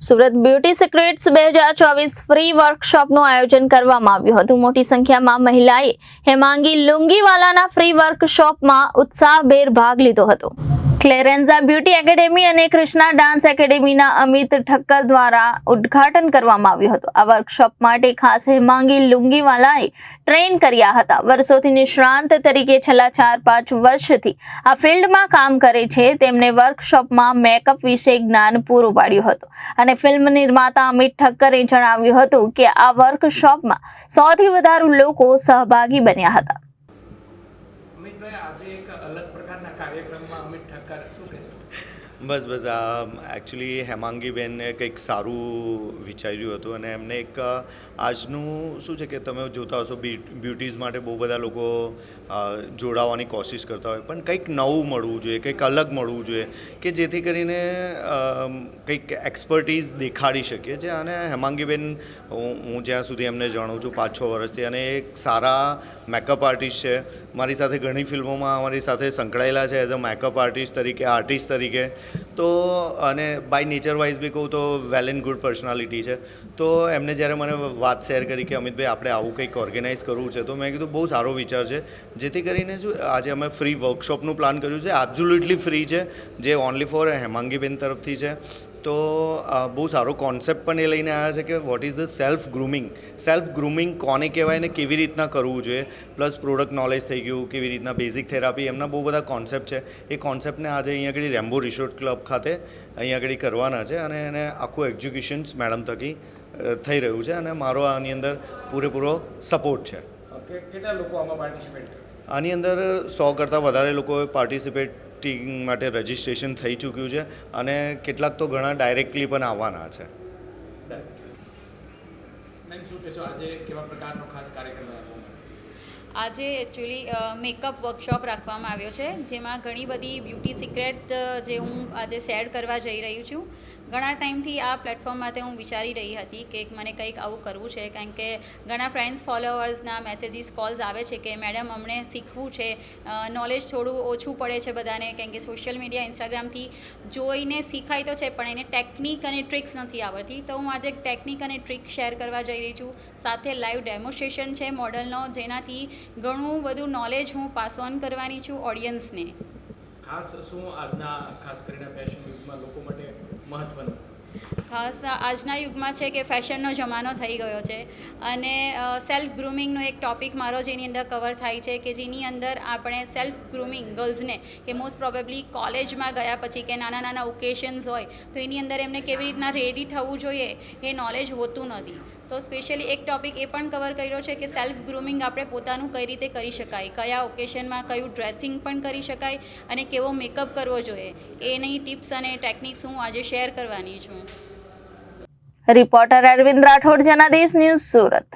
Surat beauty secrets 2024 free વર્કશોપનું આયોજન કરવામાં આવ્યું હતું। મોટી સંખ્યામાં મહિલાએ હેમાંગી લુંગીવાલાના ફ્રી વર્કશોપમાં ઉત્સાહભેર ભાગ લીધો હતો। ક્લેરેન્ઝા બ્યુટી એકેડેમી અને કૃષ્ણા ડાન્સ એકેડેમીના અમિત ઠક્કર દ્વારા ઉદ્ઘાટન કરવામાં આવ્યું હતું। આ વર્કશોપ માટે ખાસ હેમાંગી લુંગીવાલાએ ટ્રેન કર્યા હતા। વર્ષોથી નિષ્ણાંત તરીકે છેલ્લા 4-5 વર્ષથી આ ફિલ્ડમાં કામ કરે છે। તેમણે વર્કશોપમાં મેકઅપ વિશે જ્ઞાન પૂરું પાડ્યું હતું અને ફિલ્મ નિર્માતા અમિત ઠક્કરે જણાવ્યું હતું કે આ વર્કશોપમાં 100થી વધુ લોકો સહભાગી બન્યા હતા। આજે એક અલગ પ્રકારના કાર્યક્રમમાં અમિત ઠક્કર શું કહેશો? બસ એકચ્યુઅલી હેમાંગીબેને કંઈક સારું વિચાર્યું હતું અને એમને એક આજનું શું છે કે તમે જોતા હશો બ્યુટીઝ માટે બહુ બધા લોકો જોડાવાની કોશિશ કરતા હોય, પણ કંઈક નવું મળવું જોઈએ, કંઈક અલગ મળવું જોઈએ કે જેથી કરીને કંઈક એક્સપર્ટીઝ દેખાડી શકીએ છે। અને હેમાંગીબેન હું જ્યાં સુધી એમને જાણું છું 5-6 વર્ષથી, અને એક સારા મેકઅપ આર્ટિસ્ટ છે। મારી સાથે ઘણી ફિલ્મોમાં અમારી સાથે સંકળાયેલા છે એઝ અ મેકઅપ આર્ટિસ્ટ તરીકે, આર્ટિસ્ટ તરીકે। તો અને બાય નેચર વાઇઝ બી કહું તો વેલ એન્ડ ગુડ પર્સનાલિટી છે। તો એમને જ્યારે મને વાત શેર કરી કે અમિતભાઈ આપણે આવું કંઈક ઓર્ગેનાઇઝ કરવું છે, તો મેં કીધું બહુ સારો વિચાર છે। જેથી કરીને શું આજે અમે ફ્રી વર્કશોપનું પ્લાન કર્યું છે, એબ્સોલ્યુટલી ફ્રી છે, જે ઓનલી ફોર હેમાંગીબેન તરફથી છે। તો બહુ સારો કોન્સેપ્ટ પણ એ લઈને આવ્યા છે કે what is the self grooming કોને કહેવાય ને કેવી રીતના કરવું જોઈએ, પ્લસ પ્રોડક્ટ નોલેજ થઈ ગયું, કેવી રીતના બેઝિક થેરાપી, એમના બહુ બધા કોન્સેપ્ટ છે। એ કોન્સેપ્ટને આજે અહીંયા આગળ રેમ્બો રિસોર્ટ ક્લબ ખાતે અહીંયા આગળ કરવાના છે અને એને આખું એક્ઝિક્યુશન્સ મેડમ થકી થઈ રહ્યું છે અને મારો આની અંદર પૂરેપૂરો સપોર્ટ છે। કેટલા લોકો આમાં પાર્ટિસિપેટ? આની અંદર 100 કરતાં વધારે લોકોએ પાર્ટિસિપેટિંગ માટે રજિસ્ટ્રેશન થઈ ચૂક્યું છે અને કેટલાક તો ઘણા ડાયરેક્ટલી પણ આવવાના છે। શું કહેશો આજે કેવા પ્રકારનો ખાસ કાર્યક્રમ? આજે એકચ્યુઅલી મેકઅપ વર્કશોપ રાખવામાં આવ્યો છે, જેમાં ઘણી બધી બ્યુટી સિક્રેટ જે હું આજે શેર કરવા જઈ રહી છું। ઘણા ટાઈમથી આ પ્લેટફોર્મ માટે હું વિચારી રહી હતી કે મને કંઈક આવું કરવું છે, કારણ કે ઘણા ફ્રેન્ડ્સ ફોલોઅર્સના મેસેજીસ કોલ્સ આવે છે કે મેડમ અમને શીખવું છે, નોલેજ થોડું ઓછું પડે છે બધાને, કારણ કે સોશિયલ મીડિયા ઇન્સ્ટાગ્રામથી જોઈને શીખાય તો છે પણ એને ટેકનિક અને ટ્રિક્સ નથી આવડતી। તો હું આજે ટેકનિક અને ટ્રિક શેર કરવા જઈ રહી છું, સાથે લાઈવ ડેમોન્સ્ટ્રેશન છે મોડલનો, જેનાથી ઘણું બધું નોલેજ હું પાસ ઓન કરવાની છું ઓડિયન્સને। ખાસ શું આજના ખાસ કરીને ફેશન યુગમાં લોકો માટે મહત્વનું? ખાસ આજના યુગમાં છે કે ફેશનનો જમાનો થઈ ગયો છે અને સેલ્ફ ગ્રૂમિંગનો એક ટૉપિક મારો જેની અંદર કવર થાય છે કે જેની અંદર આપણે સેલ્ફ ગ્રૂમિંગ ગર્લ્સને કે મોસ્ટ પ્રોબેબલી કોલેજમાં ગયા પછી કે નાના ઓકેશન્સ હોય તો એની અંદર એમને કેવી રીતના રેડી થવું જોઈએ એ નોલેજ હોતું નથી। તો સ્પેશિયલી એક ટૉપિક એ પણ કવર કર્યો છે કે સેલ્ફ ગ્રૂમિંગ આપણે પોતાનું કઈ રીતે કરી શકાય, કયા ઓકેશનમાં કયું ડ્રેસિંગ પણ કરી શકાય અને કેવો મેકઅપ કરવો જોઈએ, એની ટિપ્સ અને ટેકનિક્સ હું આજે શેર કરવાની છું। Reporter Arvind Rathod, Janadesh news, Surat.